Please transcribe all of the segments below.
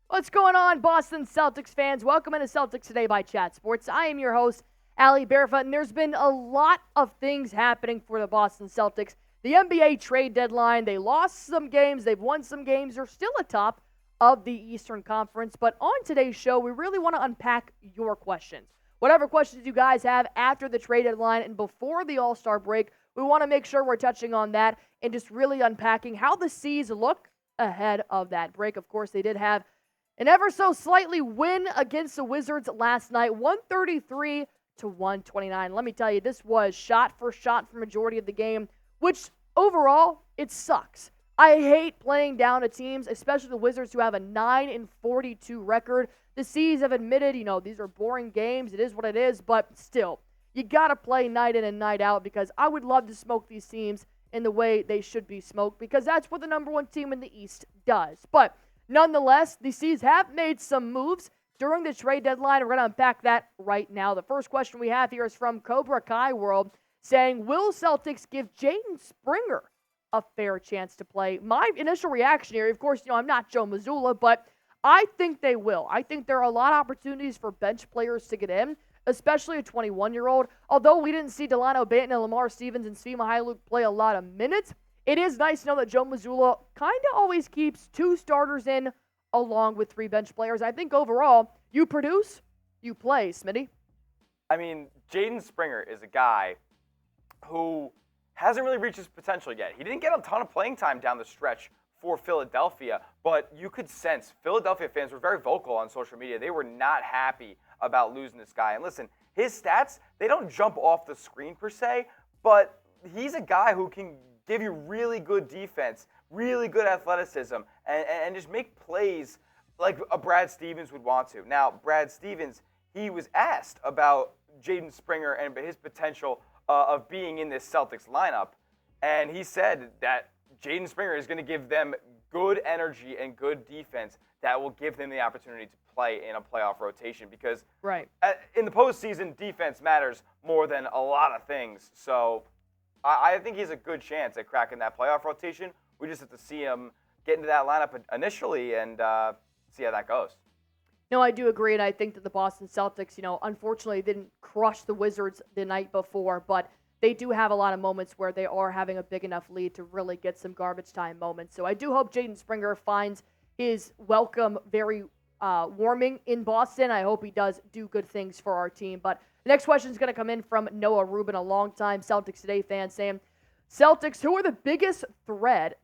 What's going on, Boston Celtics fans? Welcome into Celtics Today by Chat Sports. I am your host, Allie, Barefoot, and there's been a lot of things happening for the Boston Celtics. The NBA trade deadline, they lost some games, they've won some games, they're still atop of the Eastern Conference. But on today's show, we really want to unpack your questions. Whatever questions you guys have after the trade deadline and before the All-Star break, we want to make sure we're touching on that and just really unpacking how the C's look ahead of that break. Of course, they did have an ever so slightly win against the Wizards last night, 133-129. Let me tell you, this was shot for shot for majority of the game, which overall, it sucks. I hate playing down to teams, especially the Wizards, who have a 9-42 record. The C's have admitted, these are boring games. It is what it is, but still, you got to play night in and night out because I would love to smoke these teams in the way they should be smoked because that's what the number one team in the East does. But nonetheless, the C's have made some moves during the trade deadline. We're going to unpack that right now. The first question we have here is from Cobra Kai World saying, will Celtics give Jaden Springer a fair chance to play? My initial reaction here, of course, I'm not Joe Mazzulla, but I think they will. I think there are a lot of opportunities for bench players to get in, especially a 21-year-old. Although we didn't see Dalano Banton and Lamar Stevens and Svi Mykhailiuk play a lot of minutes, it is nice to know that Joe Mazzulla kind of always keeps two starters in along with three bench players. I think overall, you produce, you play, Smitty. I mean, Jaden Springer is a guy who hasn't really reached his potential yet. He didn't get a ton of playing time down the stretch for Philadelphia, but you could sense Philadelphia fans were very vocal on social media. They were not happy about losing this guy. And listen, his stats, they don't jump off the screen per se, but he's a guy who can give you really good defense, really good athleticism, and just make plays like a Brad Stevens would want to. Now, Brad Stevens, he was asked about Jaden Springer and his potential of being in this Celtics lineup, and he said that Jaden Springer is going to give them good energy and good defense that will give them the opportunity to play in a playoff rotation because in the postseason, defense matters more than a lot of things. So I think he's a good chance at cracking that playoff rotation. We just have to see him get into that lineup initially and see how that goes. No, I do agree, and I think that the Boston Celtics, unfortunately didn't crush the Wizards the night before, but they do have a lot of moments where they are having a big enough lead to really get some garbage time moments. So I do hope Jaden Springer finds his welcome very warming in Boston. I hope he does do good things for our team. But the next question is going to come in from Noah Rubin, a longtime Celtics Today fan, saying, Celtics, who are the biggest threat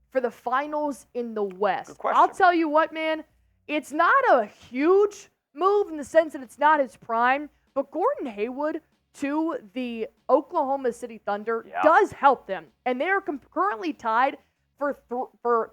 for the finals in the West? Good question. I'll tell you what, man, it's not a huge move in the sense that it's not his prime, but Gordon Hayward to the Oklahoma City Thunder does help them. And they are currently tied for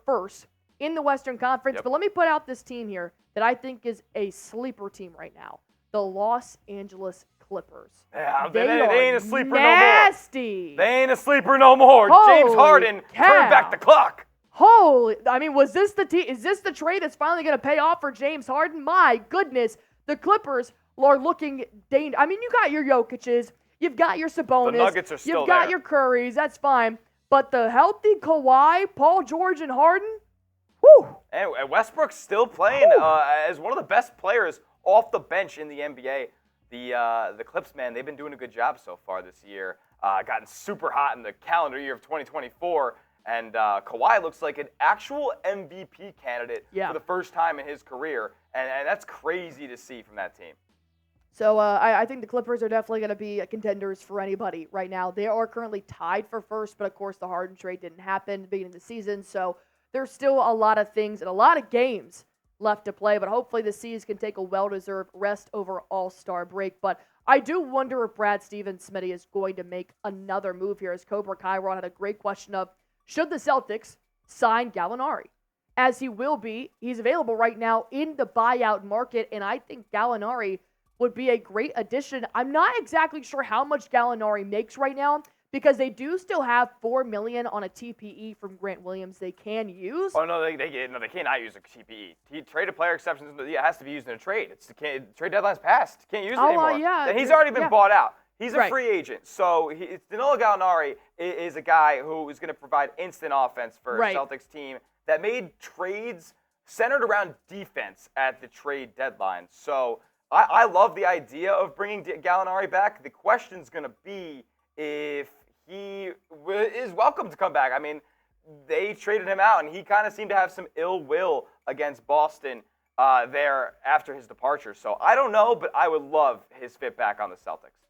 first in the Western Conference. But let me put out this team here that I think is a sleeper team right now. The Los Angeles Clippers. Yeah, they ain't a sleeper nasty. No more. They ain't a sleeper no more. Holy James Harden turned back the clock. Was this is this the trade that's finally going to pay off for James Harden? My goodness, the Clippers are looking dangerous. I mean, you got your Jokic's, you've got your Sabonis, the Nuggets are still you've got there. your Currys, that's fine. But the healthy Kawhi, Paul George, and Harden, whew. And Westbrook's still playing as one of the best players off the bench in the NBA. The Clips, man, they've been doing a good job so far this year. Gotten super hot in the calendar year of 2024. And Kawhi looks like an actual MVP candidate for the first time in his career. And that's crazy to see from that team. So I think the Clippers are definitely going to be contenders for anybody right now. They are currently tied for first, but of course the Harden trade didn't happen at the beginning of the season. So there's still a lot of things and a lot of games left to play. But hopefully the C's can take a well-deserved rest over All-Star break. But I do wonder if Brad Stevens, Smitty, is going to make another move here. As Cobra Chiron had a great question of, should the Celtics sign Gallinari? As he will be, he's available right now in the buyout market, and I think Gallinari would be a great addition. I'm not exactly sure how much Gallinari makes right now because they do still have $4 million on a TPE from Grant Williams they can use. Oh, no, they cannot use a TPE. Traded player exceptions, it has to be used in a trade. It's the trade deadline's passed. Can't use it anymore. Yeah. And he's already been bought out. He's a free agent. So Danilo Gallinari is a guy who is going to provide instant offense for a Celtics team that made trades centered around defense at the trade deadline. So I love the idea of bringing Gallinari back. The question's going to be if he is welcome to come back. I mean, they traded him out, and he kind of seemed to have some ill will against Boston there after his departure. So I don't know, but I would love his fit back on the Celtics.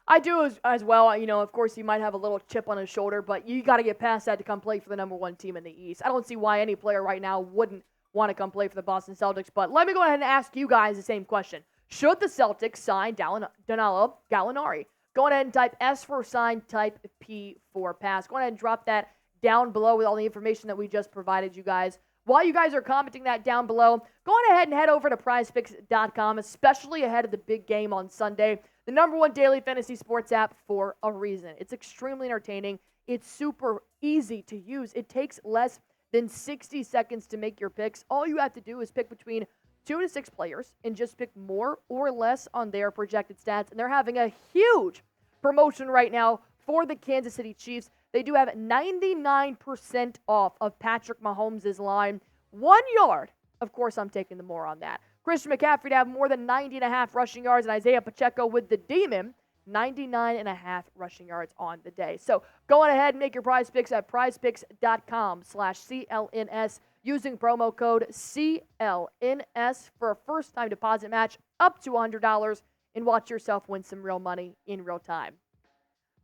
I do as well. You know, of course, he might have a little chip on his shoulder, but you got to get past that to come play for the number one team in the East. I don't see why any player right now wouldn't want to come play for the Boston Celtics. But let me go ahead and ask you guys the same question. Should the Celtics sign Danilo Gallinari? Go ahead and type S for sign, type P for pass. Go ahead and drop that down below with all the information that we just provided you guys. While you guys are commenting that down below, go on ahead and head over to prizepicks.com, especially ahead of the big game on Sunday. The number one daily fantasy sports app for a reason. It's extremely entertaining. It's super easy to use. It takes less than 60 seconds to make your picks. All you have to do is pick between 2 to 6 players and just pick more or less on their projected stats. And they're having a huge promotion right now for the Kansas City Chiefs. They do have 99% off of Patrick Mahomes' line. 1 yard. Of course, I'm taking the more on that. Christian McCaffrey to have more than 90.5 rushing yards, and Isaiah Pacheco with the Demon, 99.5 rushing yards on the day. So go on ahead and make your prize picks at prizepicks.com/CLNS using promo code CLNS for a first-time deposit match up to $100 and watch yourself win some real money in real time.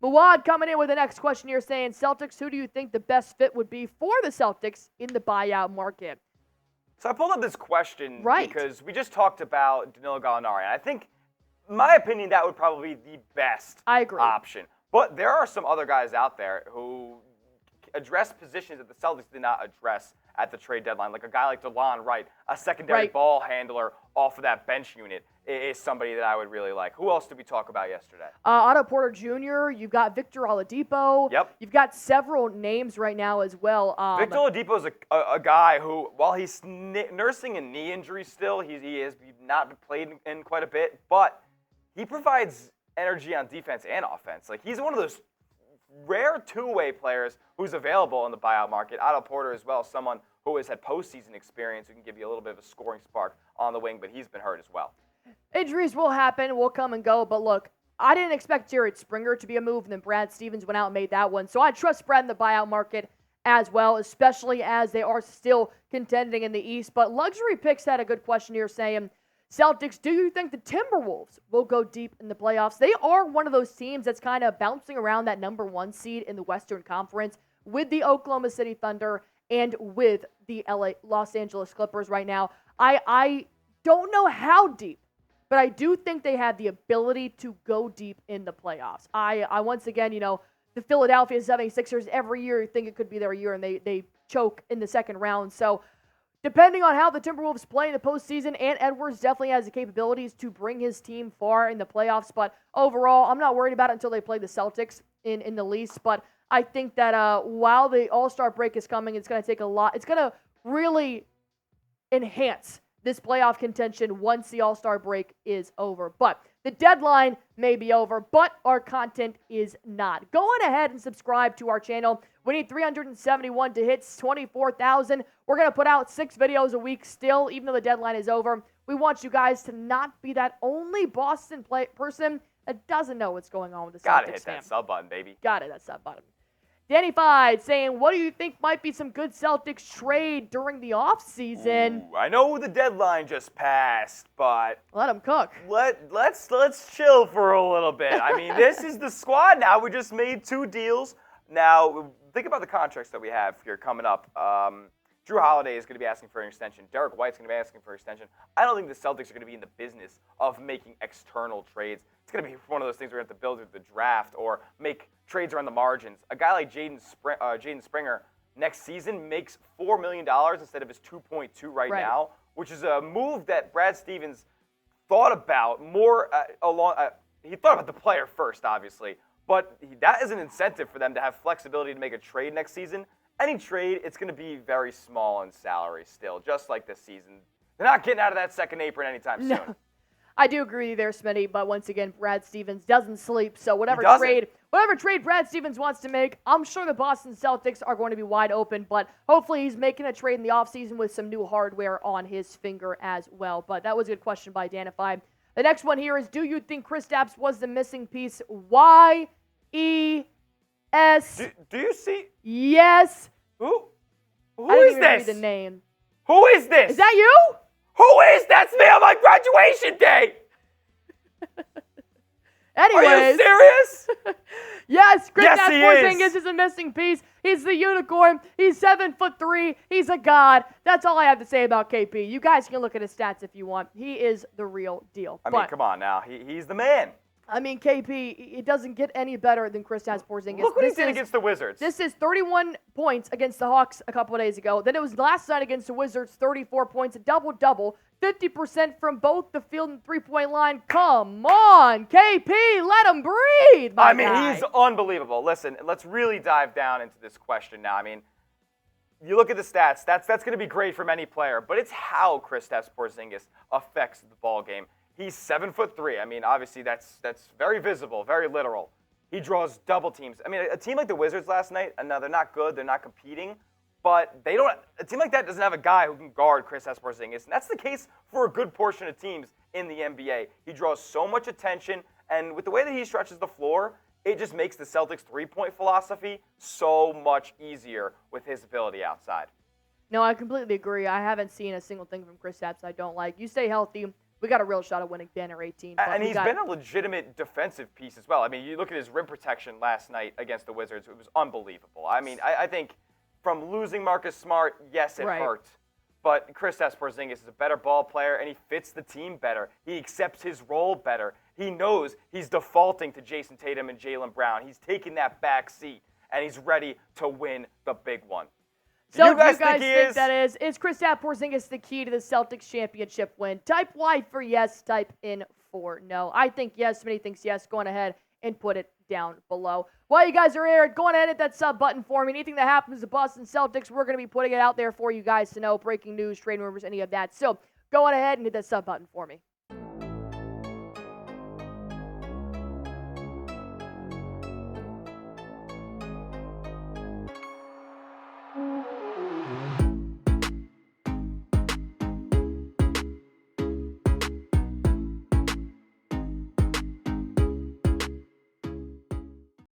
Mawad coming in with the next question here saying, Celtics, who do you think the best fit would be for the Celtics in the buyout market? So I pulled up this question because we just talked about Danilo Gallinari. And I think, in my opinion, that would probably be the best option. But there are some other guys out there who address positions that the Celtics did not address at the trade deadline. Like a guy like DeLon Wright, a secondary ball handler off of that bench unit, is somebody that I would really like. Who else did we talk about yesterday? Otto Porter Jr., you've got Victor Oladipo. Yep. You've got several names right now as well. Victor Oladipo is a guy who, while he's nursing a knee injury still, he has not played in quite a bit, but he provides energy on defense and offense. Like, he's one of those rare two-way players who's available in the buyout market. Otto Porter as well, someone who has had postseason experience who can give you a little bit of a scoring spark on the wing, but he's been hurt as well. Injuries will happen, will come and go, but look, I didn't expect Jaden Springer to be a move, and then Brad Stevens went out and made that one. So I trust Brad in the buyout market as well, especially as they are still contending in the East. But Luxury Picks had a good question here saying, Celtics, do you think the Timberwolves will go deep in the playoffs? They are one of those teams that's kind of bouncing around that number one seed in the Western Conference with the Oklahoma City Thunder and with the Los Angeles Clippers right now. I don't know how deep, but I do think they have the ability to go deep in the playoffs. I once again, the Philadelphia 76ers, every year think it could be their year, and they choke in the second round. So depending on how the Timberwolves play in the postseason, Ant Edwards definitely has the capabilities to bring his team far in the playoffs. But overall, I'm not worried about it until they play the Celtics in the least. But I think that while the All-Star break is coming, it's going to take a lot. It's going to really enhance this playoff contention once the All-Star break is over. But the deadline may be over, but our content is not. Go on ahead and subscribe to our channel. We need 371 to hit 24,000. We're going to put out 6 videos a week still, even though the deadline is over. We want you guys to not be that only Boston person that doesn't know what's going on with the Celtics. Gotta hit that sub button, baby. Got it, that sub button. Danny Fide saying, what do you think might be some good Celtics trade during the offseason? I know the deadline just passed, but let them cook. Let's chill for a little bit. I mean, this is the squad now. We just made 2 deals. Now, think about the contracts that we have here coming up. Drew Holiday is going to be asking for an extension. Derek White's going to be asking for an extension. I don't think the Celtics are going to be in the business of making external trades. It's going to be one of those things we're going to have to build through the draft or make trades around the margins. A guy like Jaden Springer next season makes $4 million instead of his $2.2 right now, which is a move that Brad Stevens thought about more he thought about the player first, obviously, but that is an incentive for them to have flexibility to make a trade next season. Any trade, it's going to be very small in salary still, just like this season. They're not getting out of that second apron anytime soon. I do agree with you there, Smitty, but once again, Brad Stevens doesn't sleep, so whatever trade Brad Stevens wants to make, I'm sure the Boston Celtics are going to be wide open, but hopefully he's making a trade in the offseason with some new hardware on his finger as well. But that was a good question by Danify. The next one here is, do you think Kristaps was the missing piece? Y-E-S. Do you see? Yes. Who I didn't is even this? read the name. Who is this? Is that you? Who is? That's me on my graduation day. Anyways. Are you serious? Yes, Yes, Kristaps he Porzingis is. is a missing piece. He's the unicorn. He's 7'3". He's a god. That's all I have to say about KP. You guys can look at his stats if you want. He is the real deal. I mean, come on now. He's the man. I mean, KP, it doesn't get any better than Kristaps Porzingis. Look what he did against the Wizards. This is 31 points against the Hawks a couple of days ago. Then it was last night against the Wizards, 34 points, a double-double, 50% from both the field and three-point line. Come on, KP, let him breathe, my guy. He's unbelievable. Listen, let's really dive down into this question now. I mean, you look at the stats. That's going to be great from any player, but it's how Kristaps Porzingis affects the ball game. He's 7'3". I mean, obviously that's very visible, very literal. He draws double teams. I mean, a team like the Wizards last night, and now they're not good, they're not competing, but they don't. A team like that doesn't have a guy who can guard Kristaps Porzingis, and that's the case for a good portion of teams in the NBA. He draws so much attention, and with the way that he stretches the floor, it just makes the Celtics' three-point philosophy so much easier with his ability outside. No, I completely agree. I haven't seen a single thing from Kristaps I don't like. You stay healthy, we got a real shot of winning banner 18. And he's been a legitimate defensive piece as well. I mean, you look at his rim protection last night against the Wizards. It was unbelievable. I mean, I think from losing Marcus Smart, yes, it hurt. But Kristaps Porzingis is a better ball player, and he fits the team better. He accepts his role better. He knows he's defaulting to Jayson Tatum and Jaylen Brown. He's taking that back seat, and he's ready to win the big one. So you guys think he is? that is Kristaps Porzingis the key to the Celtics championship win? Type Y for yes, type in for no. I think yes, Smitty thinks yes. Go on ahead and put it down below. While you guys are here, go on ahead and hit that sub button for me. Anything that happens to Boston Celtics, we're going to be putting it out there for you guys to know. Breaking news, trade rumors, any of that. So go on ahead and hit that sub button for me.